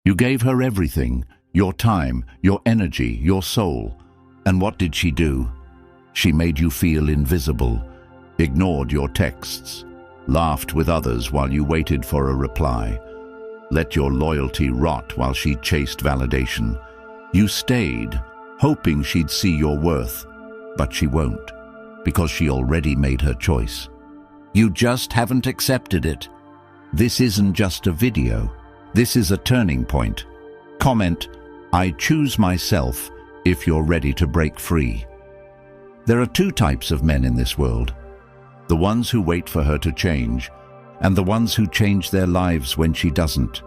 You gave her everything, your time, your energy, your soul. And what did she do? She made you feel invisible, ignored your texts, laughed with others while you waited for a reply, let your loyalty rot while she chased validation. You stayed, hoping she'd see your worth, but she won't, because she already made her choice. You just haven't accepted it. This isn't just a video. This is a turning point. Comment, "I choose myself," if you're ready to break free. There are two types of men in this world. The ones who wait for her to change, and the ones who change their lives when she doesn't.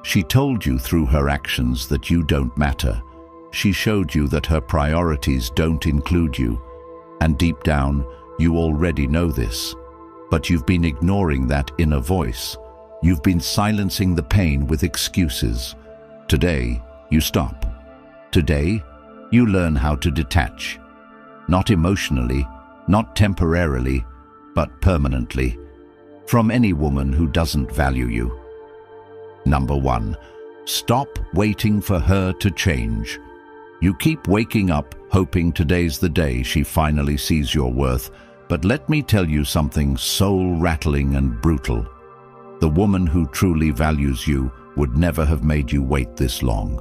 She told you through her actions that you don't matter. She showed you that her priorities don't include you. And deep down, you already know this. But you've been ignoring that inner voice. You've been silencing the pain with excuses. Today, you stop. Today, you learn how to detach. Not emotionally, not temporarily, but permanently. From any woman who doesn't value you. Number 1. Stop waiting for her to change. You keep waking up hoping today's the day she finally sees your worth, but let me tell you something soul-rattling and brutal. The woman who truly values you would never have made you wait this long.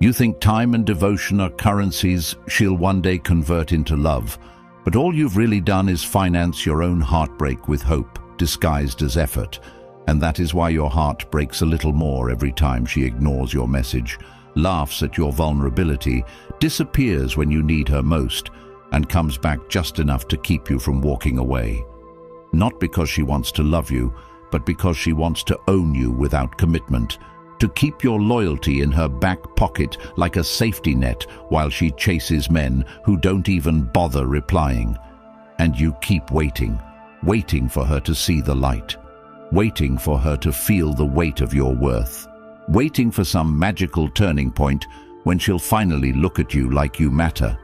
You think time and devotion are currencies she'll one day convert into love, but all you've really done is finance your own heartbreak with hope, disguised as effort. And that is why your heart breaks a little more every time she ignores your message, laughs at your vulnerability, disappears when you need her most, and comes back just enough to keep you from walking away. Not because she wants to love you, but because she wants to own you without commitment, to keep your loyalty in her back pocket like a safety net while she chases men who don't even bother replying. And you keep waiting, waiting for her to see the light, waiting for her to feel the weight of your worth, waiting for some magical turning point when she'll finally look at you like you matter.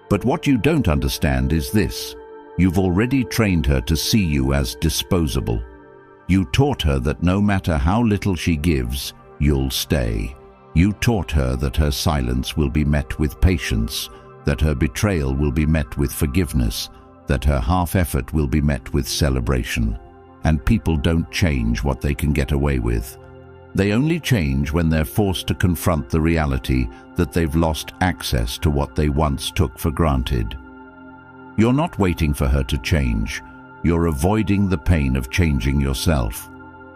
But what you don't understand is this: you've already trained her to see you as disposable. You taught her that no matter how little she gives, you'll stay. You taught her that her silence will be met with patience, that her betrayal will be met with forgiveness, that her half-effort will be met with celebration. And people don't change what they can get away with. They only change when they're forced to confront the reality that they've lost access to what they once took for granted. You're not waiting for her to change. You're avoiding the pain of changing yourself.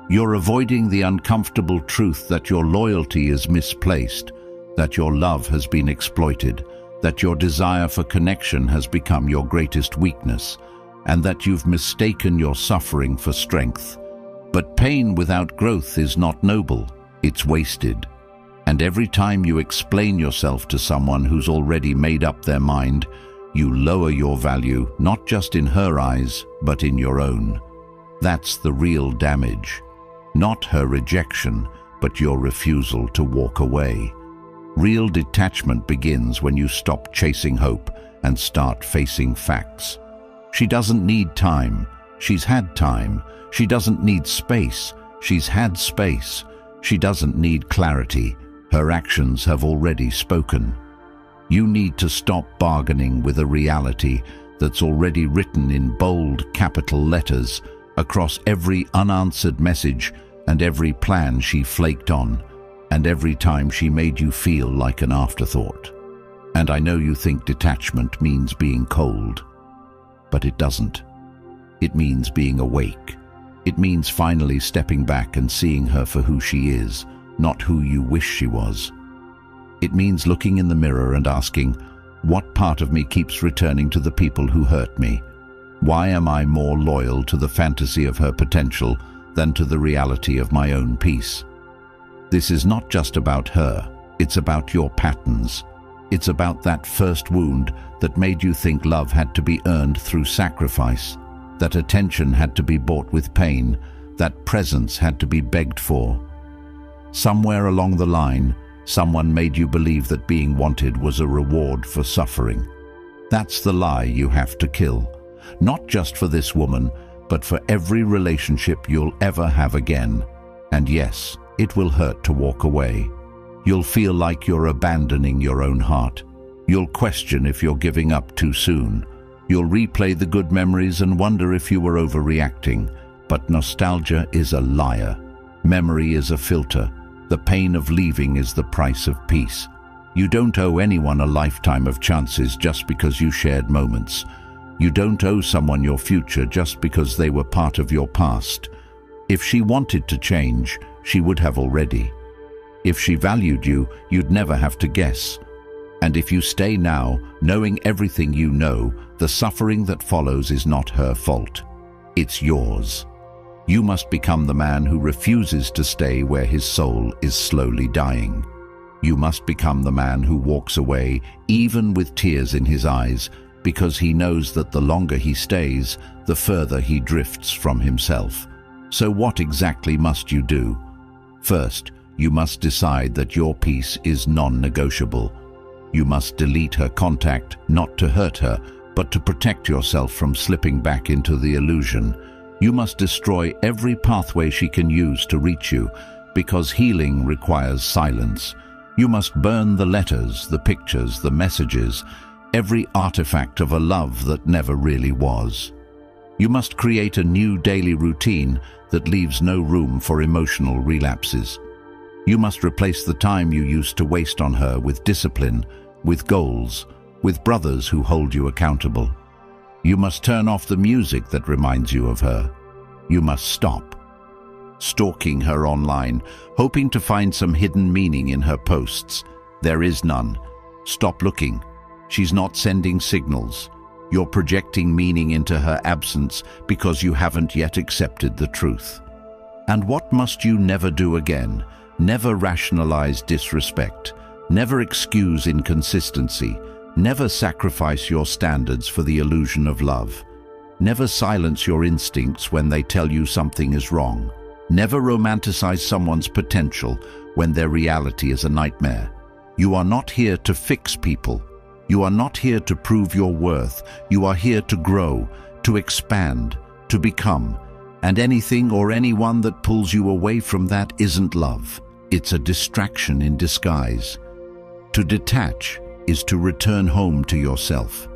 You're avoiding the uncomfortable truth that your loyalty is misplaced, that your love has been exploited, that your desire for connection has become your greatest weakness, and that you've mistaken your suffering for strength. But pain without growth is not noble, it's wasted. And every time you explain yourself to someone who's already made up their mind, you lower your value, not just in her eyes, but in your own. That's the real damage. Not her rejection, but your refusal to walk away. Real detachment begins when you stop chasing hope and start facing facts. She doesn't need time. She's had time. She doesn't need space. She's had space. She doesn't need clarity. Her actions have already spoken. You need to stop bargaining with a reality that's already written in bold capital letters across every unanswered message and every plan she flaked on, and every time she made you feel like an afterthought. And I know you think detachment means being cold. But it doesn't. It means being awake. It means finally stepping back and seeing her for who she is, not who you wish she was. It means looking in the mirror and asking, what part of me keeps returning to the people who hurt me? Why am I more loyal to the fantasy of her potential than to the reality of my own peace? This is not just about her. It's about your patterns. It's about that first wound that made you think love had to be earned through sacrifice, that attention had to be bought with pain, that presence had to be begged for. Somewhere along the line, someone made you believe that being wanted was a reward for suffering. That's the lie you have to kill, not just for this woman, but for every relationship you'll ever have again. And yes, It will hurt to walk away. You'll feel like you're abandoning your own heart. You'll question if you're giving up too soon. You'll replay the good memories and wonder if you were overreacting. But nostalgia is a liar. Memory is a filter. The pain of leaving is the price of peace. You don't owe anyone a lifetime of chances just because you shared moments. You don't owe someone your future just because they were part of your past. If she wanted to change, she would have already. If she valued you, you'd never have to guess. And if you stay now, knowing everything you know, the suffering that follows is not her fault. It's yours. You must become the man who refuses to stay where his soul is slowly dying. You must become the man who walks away, even with tears in his eyes, because he knows that the longer he stays, the further he drifts from himself. So what exactly must you do? First, you must decide that your peace is non-negotiable. You must delete her contact, not to hurt her, but to protect yourself from slipping back into the illusion. You must destroy every pathway she can use to reach you, because healing requires silence. You must burn the letters, the pictures, the messages, every artifact of a love that never really was. You must create a new daily routine that leaves no room for emotional relapses. You must replace the time you used to waste on her with discipline, with goals, with brothers who hold you accountable. You must turn off the music that reminds you of her. You must stop stalking her online, hoping to find some hidden meaning in her posts. There is none. Stop looking. She's not sending signals. You're projecting meaning into her absence because you haven't yet accepted the truth. And what must you never do again? Never rationalize disrespect. Never excuse inconsistency. Never sacrifice your standards for the illusion of love. Never silence your instincts when they tell you something is wrong. Never romanticize someone's potential when their reality is a nightmare. You are not here to fix people. You are not here to prove your worth. You are here to grow, to expand, to become. And anything or anyone that pulls you away from that isn't love. It's a distraction in disguise. To detach is to return home to yourself.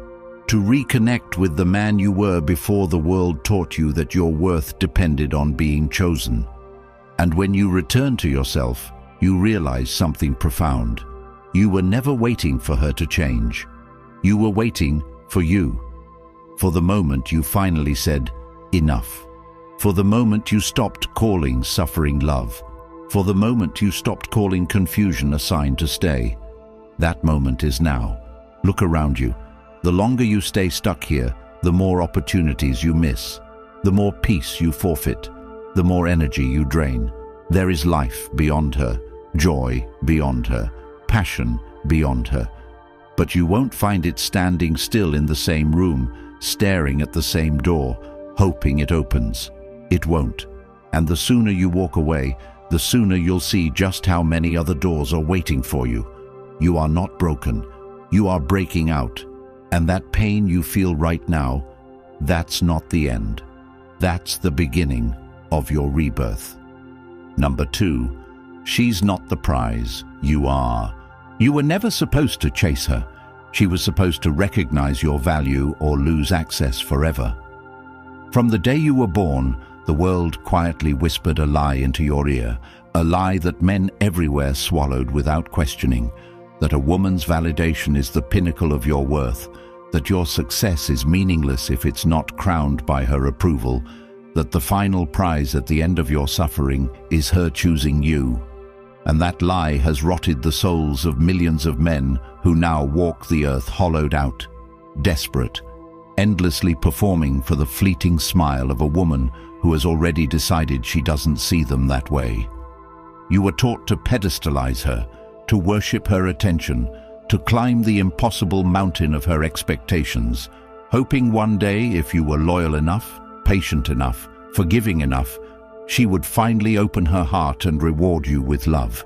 To reconnect with the man you were before the world taught you that your worth depended on being chosen. And when you return to yourself, you realize something profound. You were never waiting for her to change. You were waiting for you. For the moment you finally said, enough. For the moment you stopped calling suffering love. For the moment you stopped calling confusion a sign to stay. That moment is now. Look around you. The longer you stay stuck here, the more opportunities you miss. The more peace you forfeit. The more energy you drain. There is life beyond her, joy beyond her, passion beyond her. But you won't find it standing still in the same room, staring at the same door, hoping it opens. It won't. And the sooner you walk away, the sooner you'll see just how many other doors are waiting for you. You are not broken. You are breaking out. And that pain you feel right now, that's not the end. That's the beginning of your rebirth. Number 2, she's not the prize. You are. You were never supposed to chase her. She was supposed to recognize your value or lose access forever. From the day you were born, the world quietly whispered a lie into your ear, a lie that men everywhere swallowed without questioning, that a woman's validation is the pinnacle of your worth, that your success is meaningless if it's not crowned by her approval, that the final prize at the end of your suffering is her choosing you. And that lie has rotted the souls of millions of men who now walk the earth hollowed out, desperate, endlessly performing for the fleeting smile of a woman who has already decided she doesn't see them that way. You were taught to pedestalize her, to worship her attention, to climb the impossible mountain of her expectations, hoping one day, if you were loyal enough, patient enough, forgiving enough, she would finally open her heart and reward you with love.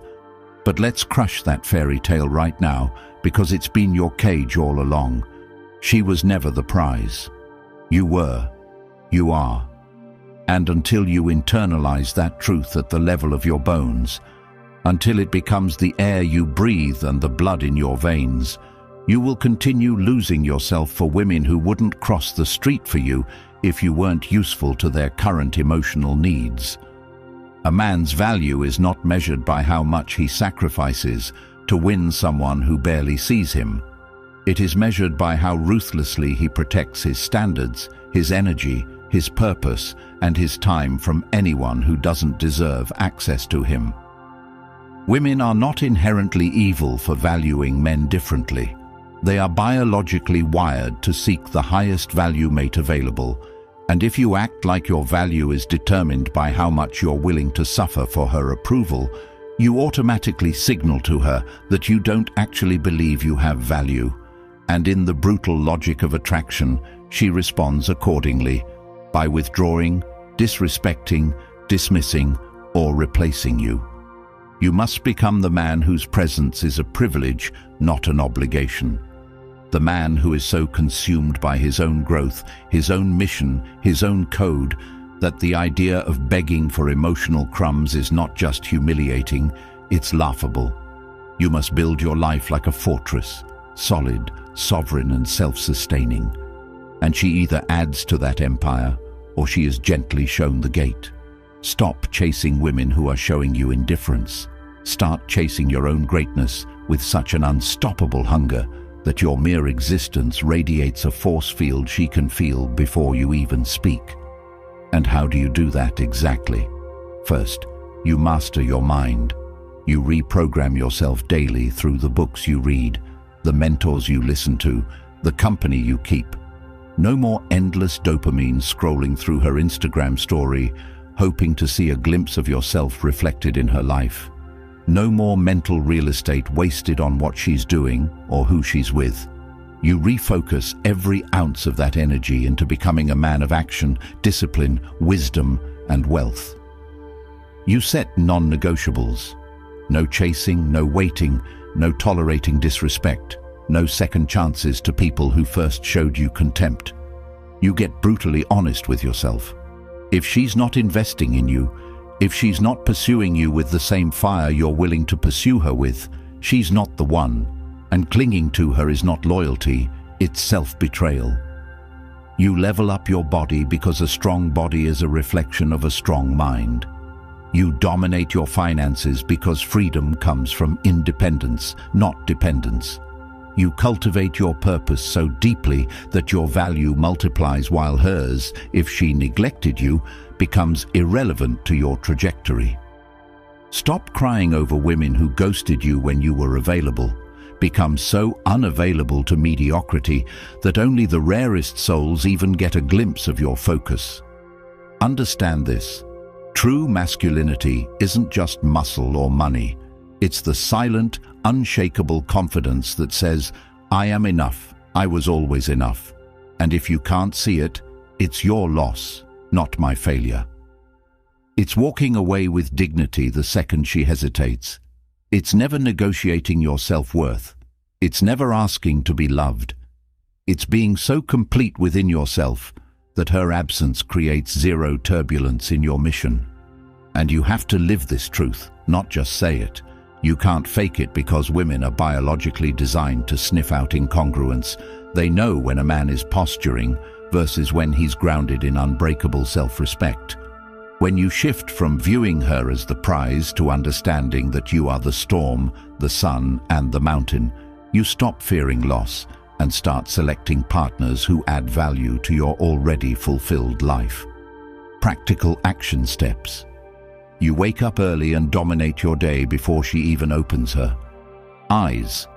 But let's crush that fairy tale right now, because it's been your cage all along. She was never the prize. You were. You are. And until you internalize that truth at the level of your bones, until it becomes the air you breathe and the blood in your veins. You will continue losing yourself for women who wouldn't cross the street for you if you weren't useful to their current emotional needs. A man's value is not measured by how much he sacrifices to win someone who barely sees him. It is measured by how ruthlessly he protects his standards, his energy, his purpose, and his time from anyone who doesn't deserve access to him. Women are not inherently evil for valuing men differently. They are biologically wired to seek the highest value mate available, and if you act like your value is determined by how much you're willing to suffer for her approval, you automatically signal to her that you don't actually believe you have value. And in the brutal logic of attraction, she responds accordingly, by withdrawing, disrespecting, dismissing, or replacing you. You must become the man whose presence is a privilege, not an obligation. The man who is so consumed by his own growth, his own mission, his own code, that the idea of begging for emotional crumbs is not just humiliating, it's laughable. You must build your life like a fortress, solid, sovereign, and self-sustaining. And she either adds to that empire, or she is gently shown the gate. Stop chasing women who are showing you indifference. Start chasing your own greatness with such an unstoppable hunger that your mere existence radiates a force field she can feel before you even speak. And how do you do that exactly? First, you master your mind. You reprogram yourself daily through the books you read, the mentors you listen to, the company you keep. No more endless dopamine scrolling through her Instagram story, hoping to see a glimpse of yourself reflected in her life. No more mental real estate wasted on what she's doing or who she's with. You refocus every ounce of that energy into becoming a man of action, discipline, wisdom, and wealth. You set non-negotiables. No chasing, no waiting, no tolerating disrespect, no second chances to people who first showed you contempt. You get brutally honest with yourself. If she's not investing in you, if she's not pursuing you with the same fire you're willing to pursue her with, she's not the one. And clinging to her is not loyalty, it's self-betrayal. You level up your body because a strong body is a reflection of a strong mind. You dominate your finances because freedom comes from independence, not dependence. You cultivate your purpose so deeply that your value multiplies while hers, if she neglected you, becomes irrelevant to your trajectory. Stop crying over women who ghosted you when you were available. Become so unavailable to mediocrity that only the rarest souls even get a glimpse of your focus. Understand this. True masculinity isn't just muscle or money. It's the silent, unshakable confidence that says, I am enough, I was always enough. And if you can't see it, it's your loss, not my failure. It's walking away with dignity the second she hesitates. It's never negotiating your self-worth. It's never asking to be loved. It's being so complete within yourself that her absence creates zero turbulence in your mission. And you have to live this truth, not just say it. You can't fake it because women are biologically designed to sniff out incongruence. They know when a man is posturing versus when he's grounded in unbreakable self-respect. When you shift from viewing her as the prize to understanding that you are the storm, the sun, and the mountain, you stop fearing loss and start selecting partners who add value to your already fulfilled life. Practical action steps. You wake up early and dominate your day before she even opens her eyes.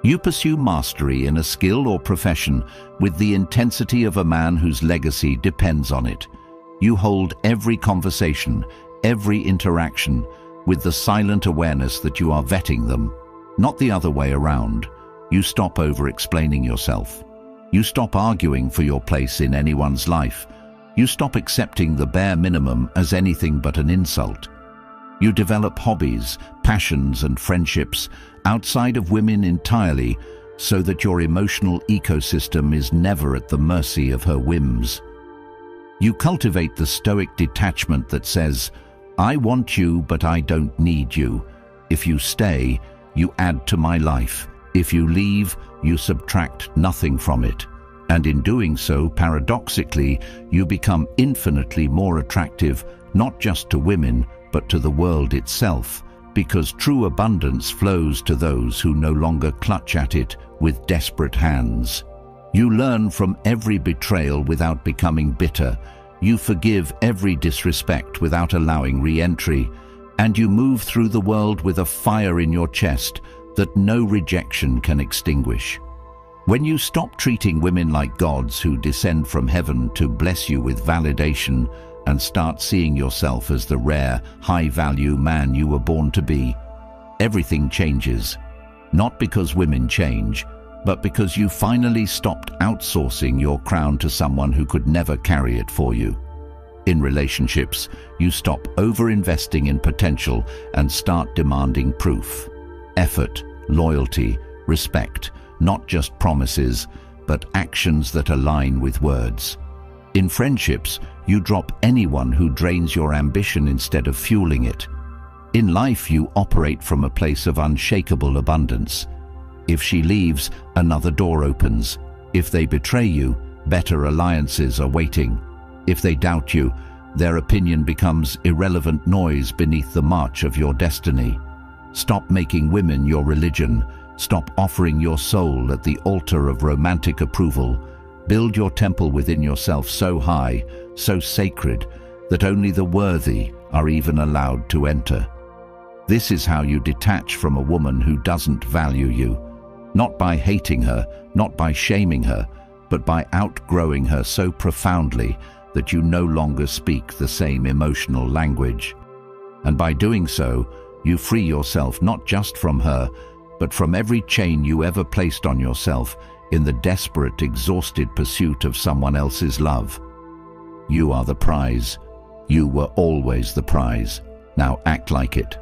You pursue mastery in a skill or profession with the intensity of a man whose legacy depends on it. You hold every conversation, every interaction, with the silent awareness that you are vetting them, not the other way around. You stop over-explaining yourself. You stop arguing for your place in anyone's life. You stop accepting the bare minimum as anything but an insult. You develop hobbies, passions, and friendships outside of women entirely, so that your emotional ecosystem is never at the mercy of her whims. You cultivate the Stoic detachment that says, I want you, but I don't need you. If you stay, you add to my life. If you leave, you subtract nothing from it. And in doing so, paradoxically, you become infinitely more attractive, not just to women, but to the world itself, because true abundance flows to those who no longer clutch at it with desperate hands. You learn from every betrayal without becoming bitter. You forgive every disrespect without allowing re-entry. And you move through the world with a fire in your chest that no rejection can extinguish. When you stop treating women like gods who descend from heaven to bless you with validation and start seeing yourself as the rare, high-value man you were born to be, everything changes. Not because women change, but because you finally stopped outsourcing your crown to someone who could never carry it for you. In relationships, you stop over-investing in potential and start demanding proof. Effort, loyalty, respect, not just promises, but actions that align with words. In friendships, you drop anyone who drains your ambition instead of fueling it. In life, you operate from a place of unshakable abundance. If she leaves, another door opens. If they betray you, better alliances are waiting. If they doubt you, their opinion becomes irrelevant noise beneath the march of your destiny. Stop making women your religion. Stop offering your soul at the altar of romantic approval. Build your temple within yourself so high, so sacred, that only the worthy are even allowed to enter. This is how you detach from a woman who doesn't value you. Not by hating her, not by shaming her, but by outgrowing her so profoundly that you no longer speak the same emotional language. And by doing so, you free yourself not just from her, but from every chain you ever placed on yourself in the desperate, exhausted pursuit of someone else's love. You are the prize. You were always the prize. Now act like it.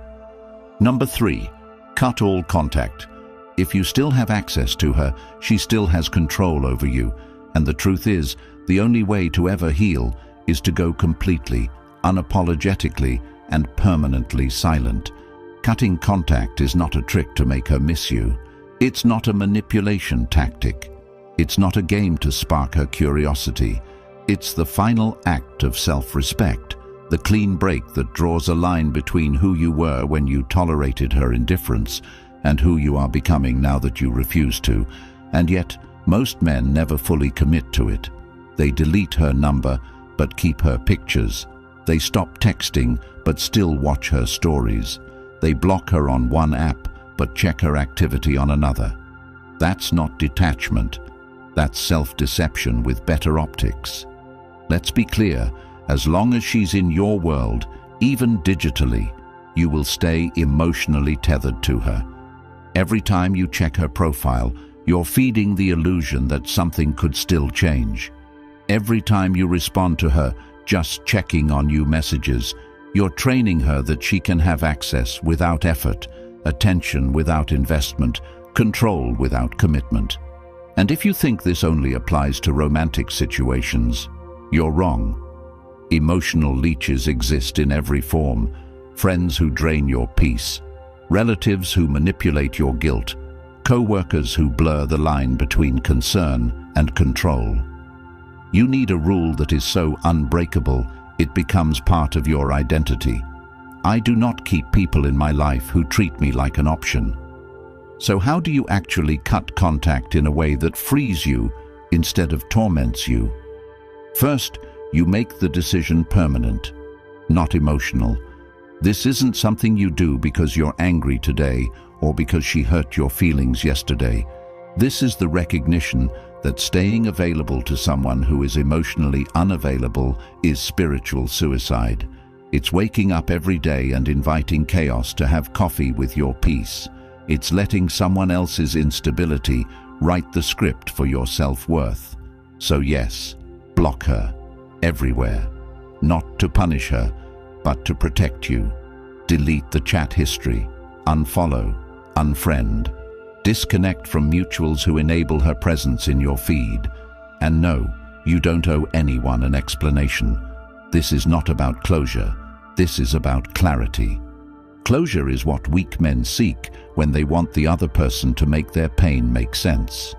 Number 3, cut all contact. If you still have access to her, she still has control over you. And the truth is, the only way to ever heal is to go completely, unapologetically, and permanently silent. Cutting contact is not a trick to make her miss you. It's not a manipulation tactic. It's not a game to spark her curiosity. It's the final act of self-respect, the clean break that draws a line between who you were when you tolerated her indifference and who you are becoming now that you refuse to. And yet, most men never fully commit to it. They delete her number, but keep her pictures. They stop texting, but still watch her stories. They block her on one app, but check her activity on another. That's not detachment. That's self-deception with better optics. Let's be clear, as long as she's in your world, even digitally, you will stay emotionally tethered to her. Every time you check her profile, you're feeding the illusion that something could still change. Every time you respond to her, just checking on you messages, you're training her that she can have access without effort, attention without investment, control without commitment. And if you think this only applies to romantic situations, you're wrong. Emotional leeches exist in every form. Friends who drain your peace, relatives who manipulate your guilt, co-workers who blur the line between concern and control. You need a rule that is so unbreakable it becomes part of your identity. I do not keep people in my life who treat me like an option. So how do you actually cut contact in a way that frees you instead of torments you? First, you make the decision permanent, not emotional. This isn't something you do because you're angry today or because she hurt your feelings yesterday. This is the recognition that staying available to someone who is emotionally unavailable is spiritual suicide. It's waking up every day and inviting chaos to have coffee with your peace. It's letting someone else's instability write the script for your self-worth. So yes, block her, everywhere. Not to punish her, but to protect you. Delete the chat history, unfollow, unfriend. Disconnect from mutuals who enable her presence in your feed. And no, you don't owe anyone an explanation. This is not about closure. This is about clarity. Closure is what weak men seek when they want the other person to make their pain make sense.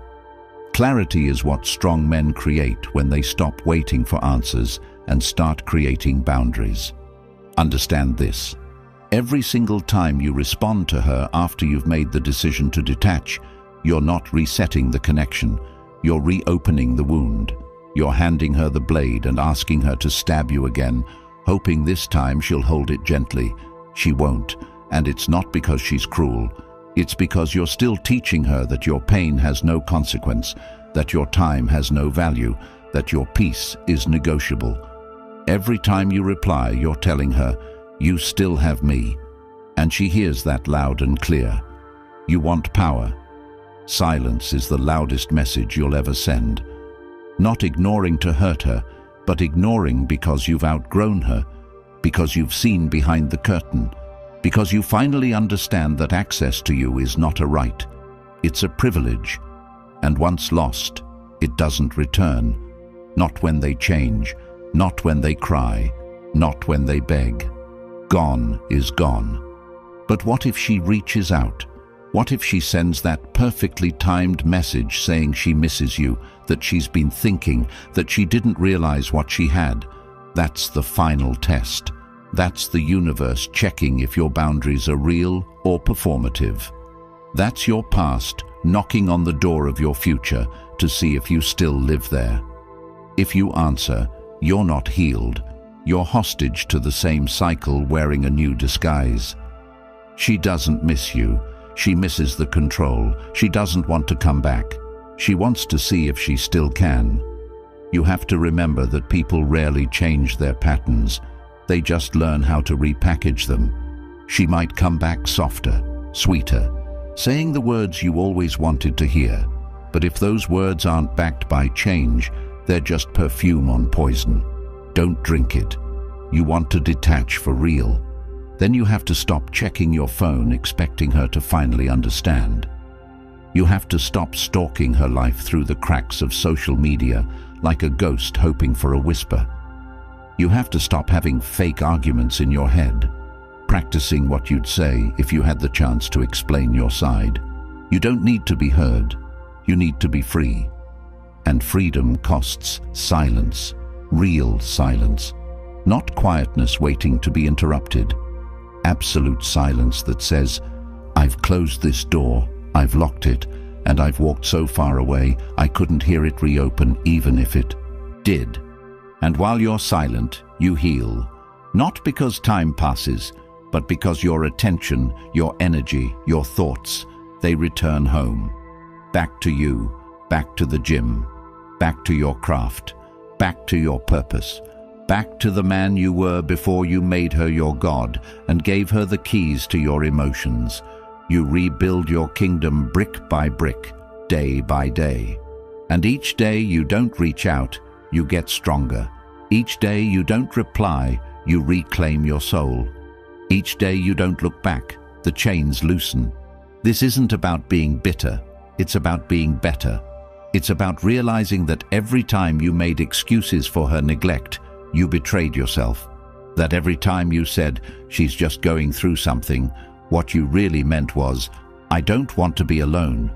Clarity is what strong men create when they stop waiting for answers and start creating boundaries. Understand this. Every single time you respond to her after you've made the decision to detach, you're not resetting the connection. You're reopening the wound. You're handing her the blade and asking her to stab you again, hoping this time she'll hold it gently. She won't, and it's not because she's cruel. It's because you're still teaching her that your pain has no consequence, that your time has no value, that your peace is negotiable. Every time you reply, you're telling her, "You still have me," and she hears that loud and clear. You want power. Silence is the loudest message you'll ever send. Not ignoring to hurt her, but ignoring because you've outgrown her, because you've seen behind the curtain, because you finally understand that access to you is not a right. It's a privilege, and once lost, it doesn't return. Not when they change, not when they cry, not when they beg. Gone is gone. But what if she reaches out? What if she sends that perfectly timed message saying she misses you, that she's been thinking, that she didn't realize what she had? That's the final test. That's the universe checking if your boundaries are real or performative. That's your past knocking on the door of your future to see if you still live there. If you answer, you're not healed. You're hostage to the same cycle wearing a new disguise. She doesn't miss you. She misses the control. She doesn't want to come back. She wants to see if she still can. You have to remember that people rarely change their patterns. They just learn how to repackage them. She might come back softer, sweeter, saying the words you always wanted to hear. But if those words aren't backed by change, they're just perfume on poison. Don't drink it. You want to detach for real. Then you have to stop checking your phone expecting her to finally understand. You have to stop stalking her life through the cracks of social media like a ghost hoping for a whisper. You have to stop having fake arguments in your head, practicing what you'd say if you had the chance to explain your side. You don't need to be heard. You need to be free. And freedom costs silence, real silence, not quietness waiting to be interrupted. Absolute silence that says, "I've closed this door, I've locked it, and I've walked so far away I couldn't hear it reopen even if it did." And while you're silent, you heal. Not because time passes, but because your attention, your energy, your thoughts, they return home. Back to you, back to the gym, back to your craft, back to your purpose. Back to the man you were before you made her your God and gave her the keys to your emotions. You rebuild your kingdom brick by brick, day by day. And each day you don't reach out, you get stronger. Each day you don't reply, you reclaim your soul. Each day you don't look back, the chains loosen. This isn't about being bitter, it's about being better. It's about realizing that every time you made excuses for her neglect, you betrayed yourself. That every time you said, "She's just going through something," what you really meant was, "I don't want to be alone."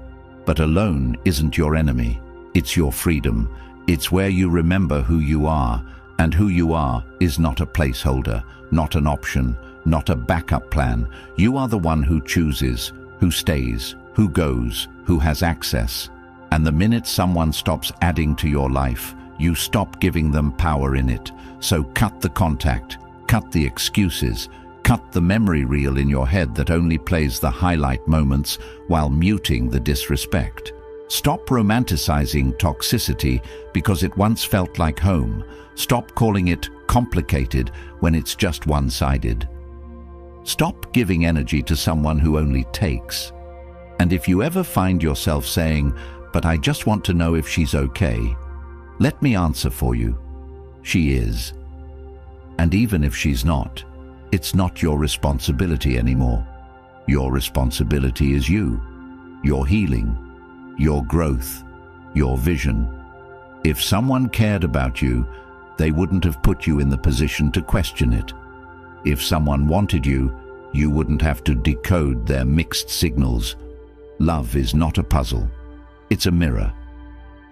But alone isn't your enemy. It's your freedom. It's where you remember who you are, and who you are is not a placeholder, not an option, not a backup plan. You are the one who chooses, who stays, who goes, who has access. And the minute someone stops adding to your life, you stop giving them power in it. So cut the contact, cut the excuses, cut the memory reel in your head that only plays the highlight moments while muting the disrespect. Stop romanticizing toxicity because it once felt like home. Stop calling it complicated when it's just one-sided. Stop giving energy to someone who only takes. And if you ever find yourself saying, "But I just want to know if she's okay," let me answer for you. She is. And even if she's not, it's not your responsibility anymore. Your responsibility is you, your healing, your growth, your vision. If someone cared about you, they wouldn't have put you in the position to question it. If someone wanted you, You wouldn't have to decode their mixed signals. Love is not a puzzle. It's a mirror.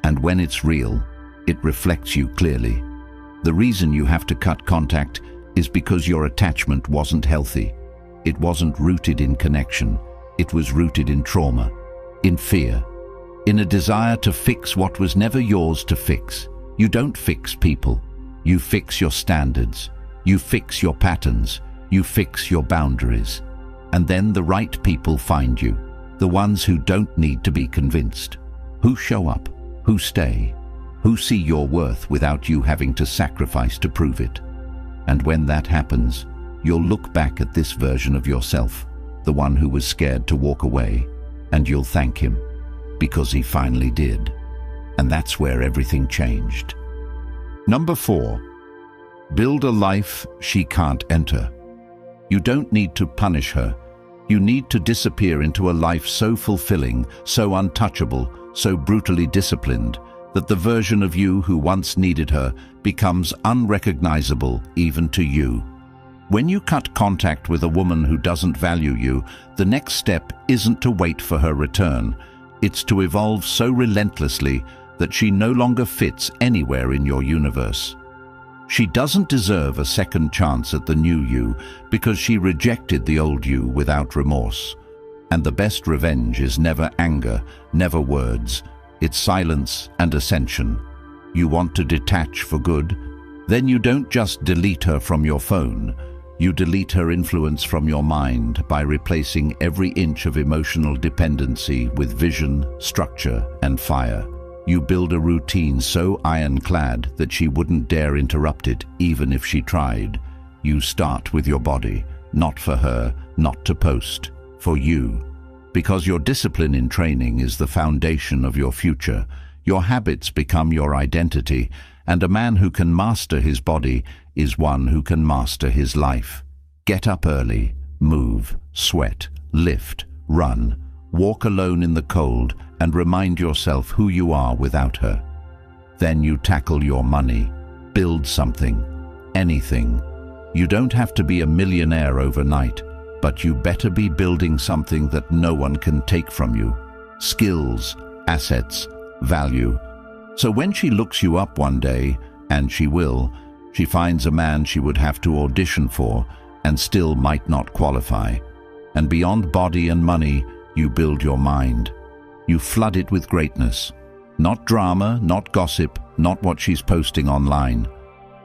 And when it's real, it reflects you clearly. The reason you have to cut contact is because your attachment wasn't healthy. It wasn't rooted in connection. It was rooted in trauma, in fear, in a desire to fix what was never yours to fix. You don't fix people. You fix your standards. You fix your patterns. You fix your boundaries. And then the right people find you, the ones who don't need to be convinced, who show up, who stay, who see your worth without you having to sacrifice to prove it. And when that happens, you'll look back at this version of yourself, the one who was scared to walk away, and you'll thank him, because he finally did. And that's where everything changed. Number 4, build a life she can't enter. You don't need to punish her. You need to disappear into a life so fulfilling, so untouchable, so brutally disciplined, that the version of you who once needed her becomes unrecognizable even to you. When you cut contact with a woman who doesn't value you, the next step isn't to wait for her return. It's to evolve so relentlessly that she no longer fits anywhere in your universe. She doesn't deserve a second chance at the new you because she rejected the old you without remorse. And the best revenge is never anger, never words. It's silence and ascension. You want to detach for good? Then you don't just delete her from your phone. You delete her influence from your mind by replacing every inch of emotional dependency with vision, structure, and fire. You build a routine so ironclad that she wouldn't dare interrupt it even if she tried. You start with your body, not for her, not to post, for you. Because your discipline in training is the foundation of your future, your habits become your identity, and a man who can master his body is one who can master his life. Get up early, move, sweat, lift, run, walk alone in the cold, and remind yourself who you are without her. Then you tackle your money, build something, anything. You don't have to be a millionaire overnight, but you better be building something that no one can take from you. Skills, assets, value. So when she looks you up one day, and she will, she finds a man she would have to audition for and still might not qualify. And beyond body and money, you build your mind. You flood it with greatness. Not drama, not gossip, not what she's posting online.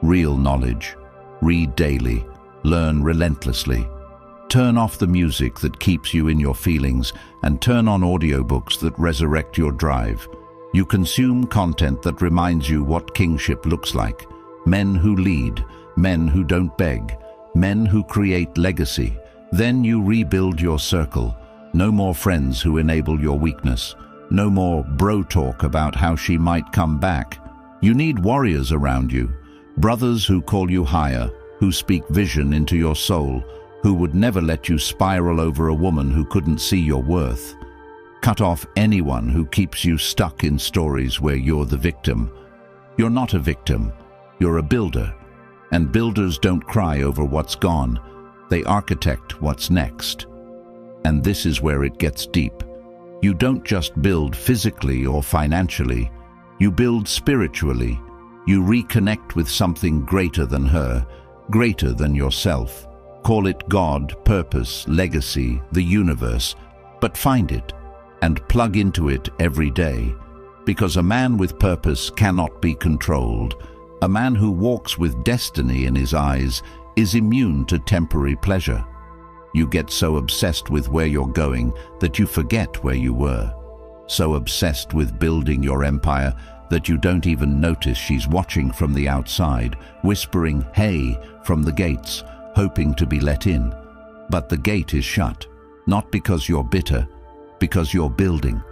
Real knowledge. Read daily. Learn relentlessly. Turn off the music that keeps you in your feelings and turn on audiobooks that resurrect your drive. You consume content that reminds you what kingship looks like. Men who lead, men who don't beg, men who create legacy. Then you rebuild your circle. No more friends who enable your weakness. No more bro talk about how she might come back. You need warriors around you. Brothers who call you higher, who speak vision into your soul, who would never let you spiral over a woman who couldn't see your worth. Cut off anyone who keeps you stuck in stories where you're the victim. You're not a victim. You're a builder. And builders don't cry over what's gone. They architect what's next. And this is where it gets deep. You don't just build physically or financially. You build spiritually. You reconnect with something greater than her, greater than yourself. Call it God, purpose, legacy, the universe, but find it and plug into it every day. Because a man with purpose cannot be controlled. A man who walks with destiny in his eyes is immune to temporary pleasure. You get so obsessed with where you're going that you forget where you were. So obsessed with building your empire that you don't even notice she's watching from the outside, whispering, "Hey," from the gates, hoping to be let in. But the gate is shut, not because you're bitter, because you're building,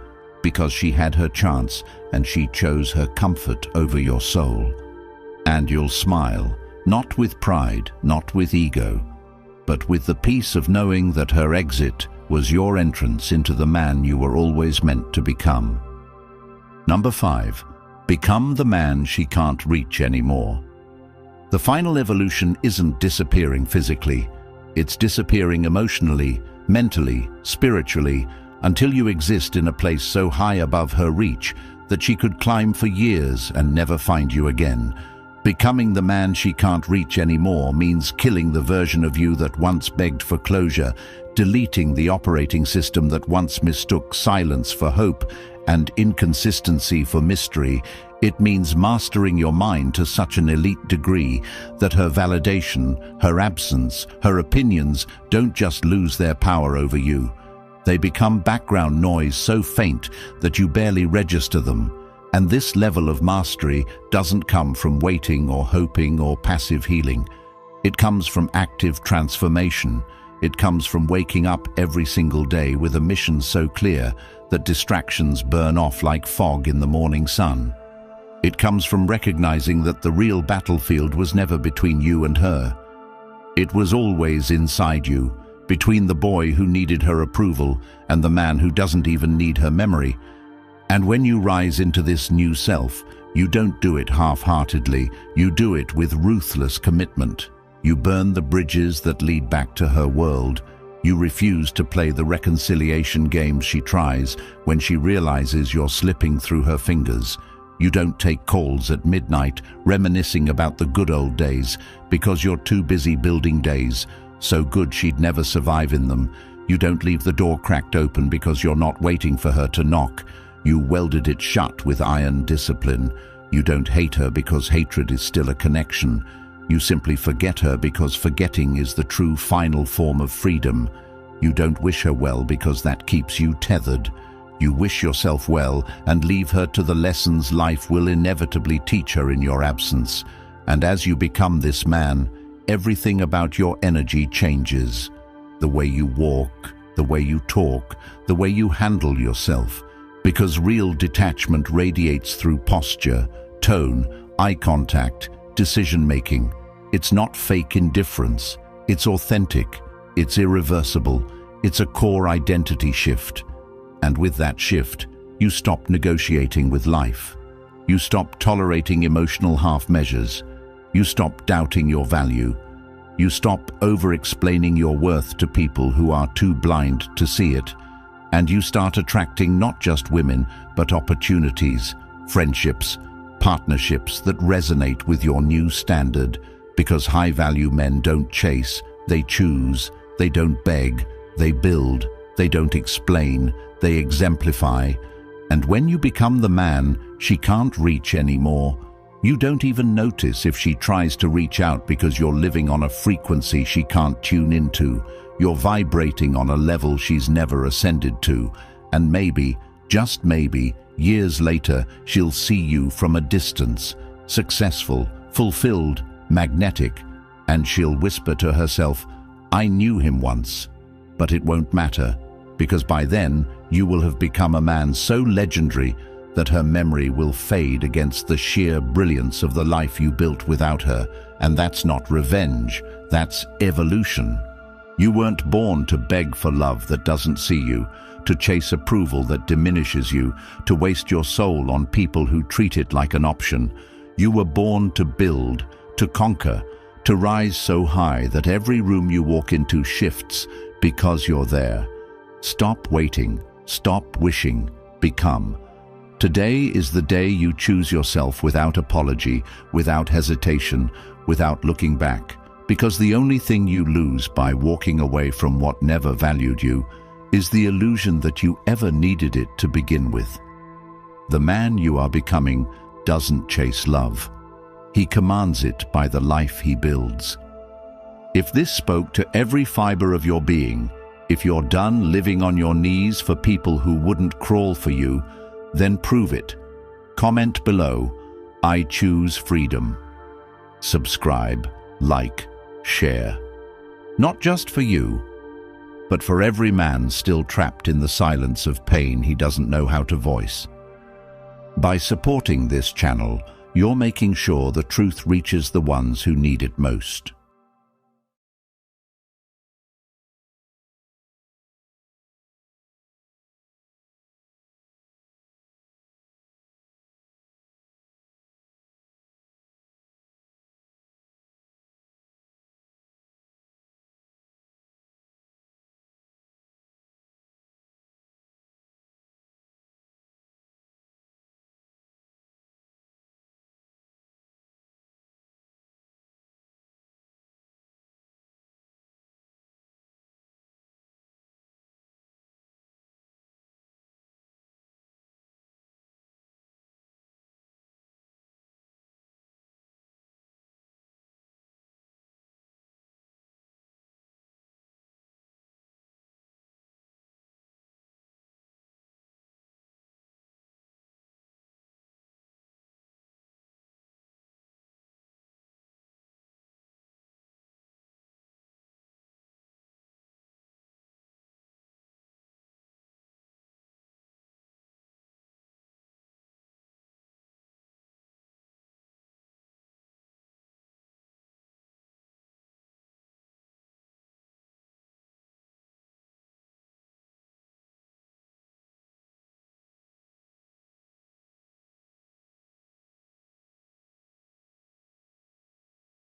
because she had her chance and she chose her comfort over your soul. And you'll smile, not with pride, not with ego, but with the peace of knowing that her exit was your entrance into the man you were always meant to become. Number 5, become the man she can't reach anymore. The final evolution isn't disappearing physically, It's disappearing emotionally, mentally, spiritually, until you exist in a place so high above her reach that she could climb for years and never find you again. Becoming the man she can't reach anymore means killing the version of you that once begged for closure, deleting the operating system that once mistook silence for hope and inconsistency for mystery. It means mastering your mind to such an elite degree that her validation, her absence, her opinions don't just lose their power over you. They become background noise so faint that you barely register them. And this level of mastery doesn't come from waiting or hoping or passive healing. It comes from active transformation. It comes from waking up every single day with a mission so clear that distractions burn off like fog in the morning sun. It comes from recognizing that the real battlefield was never between you and her. It was always inside you, between the boy who needed her approval and the man who doesn't even need her memory. And when you rise into this new self, you don't do it half-heartedly, you do it with ruthless commitment. You burn the bridges that lead back to her world. You refuse to play the reconciliation game she tries when she realizes you're slipping through her fingers. You don't take calls at midnight, reminiscing about the good old days, because you're too busy building days, so good she'd never survive in them. You don't leave the door cracked open because you're not waiting for her to knock. You welded it shut with iron discipline. You don't hate her because hatred is still a connection. You simply forget her because forgetting is the true final form of freedom. You don't wish her well because that keeps you tethered. You wish yourself well and leave her to the lessons life will inevitably teach her in your absence. And as you become this man, everything about your energy changes. The way you walk, the way you talk, the way you handle yourself. Because real detachment radiates through posture, tone, eye contact, decision-making. It's not fake indifference. It's authentic. It's irreversible. It's a core identity shift. And with that shift, you stop negotiating with life. You stop tolerating emotional half-measures. You stop doubting your value. You stop over-explaining your worth to people who are too blind to see it. And you start attracting not just women, but opportunities, friendships, partnerships that resonate with your new standard, because high-value men don't chase, they choose, they don't beg, they build, they don't explain, they exemplify. And when you become the man she can't reach anymore, you don't even notice if she tries to reach out because you're living on a frequency she can't tune into. You're vibrating on a level she's never ascended to, and maybe, just maybe, years later, she'll see you from a distance, successful, fulfilled, magnetic, and she'll whisper to herself, "I knew him once." But it won't matter, because by then, you will have become a man so legendary that her memory will fade against the sheer brilliance of the life you built without her. And that's not revenge, that's evolution. You weren't born to beg for love that doesn't see you, to chase approval that diminishes you, to waste your soul on people who treat it like an option. You were born to build, to conquer, to rise so high that every room you walk into shifts because you're there. Stop waiting, stop wishing, become. Today is the day you choose yourself without apology, without hesitation, without looking back. Because the only thing you lose by walking away from what never valued you is the illusion that you ever needed it to begin with. The man you are becoming doesn't chase love. He commands it by the life he builds. If this spoke to every fiber of your being, if you're done living on your knees for people who wouldn't crawl for you, then prove it. Comment below, "I choose freedom." Subscribe, like, share. Not just for you, but for every man still trapped in the silence of pain he doesn't know how to voice. By supporting this channel, you're making sure the truth reaches the ones who need it most.